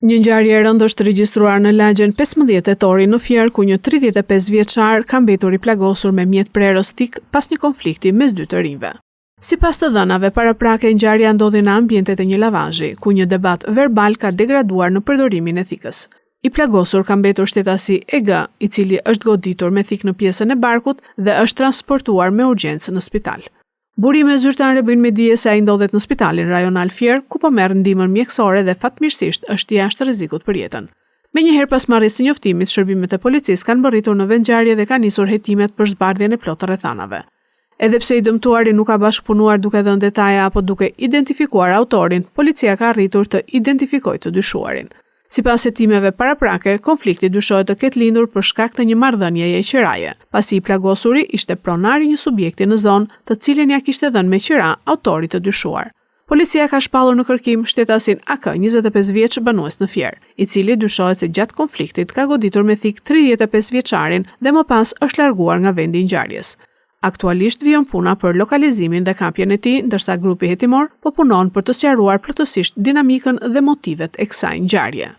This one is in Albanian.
Një ngjarje e rëndë është regjistruar në lagjen 15 tetori në Fier, ku një 35 vjeçar ka mbetur I plagosur me mjet prerës tik pas një konflikti mes dy të rinjve. Sipas të dhënave paraprake, ngjarja ndodhi në ambientet e një lavazhi, ku një debat verbal ka degraduar në përdorimin e thikës. I plagosur ka mbetur shtetasi EG, I cili është goditur me thikë në pjesën e barkut dhe është transportuar me urgjencë në spital. Burime zyrtare bëjnë me dije se ai ndodhet në spitalin rajonal Fier, ku po merr ndihmën mjekësore dhe fatmirësisht është jashtë rrezikut për jetën. Menjëherë pas marrjes së njoftimit, shërbimet e policisë kanë mbërritur në vend ngjarje dhe kanë nisur hetimet për zbardhjen e plotë të rrethanave. Edhe pse I dëmtuari nuk ka bashkëpunuar duke dhënë detaje apo duke identifikuar autorin, policia ka arritur të identifikojë të dyshuarin. Sipas hetimeve paraprake, konflikti dyshohet të ketë lindur për shkak të një marrëdhënieje qiraje, pasi I plagosuri ishte pronar I një subjekti në zonë, të cilin ja kishte dhënë me qira autorit të dyshuar. Policia ka shpallur në kërkim shtetasin AK, 25 vjeç banues në Fier, I cili dyshohet se gjatë konfliktit ka goditur me thikë 35 vjeçarin dhe më pas është larguar nga vendi I ngjarjes. Aktualisht vijon puna për lokalizimin dhe kapjen e tij, ndërsa grupi hetimor po punon për të sqaruar plotësisht dinamikën dhe motivet e kësaj ngjarje.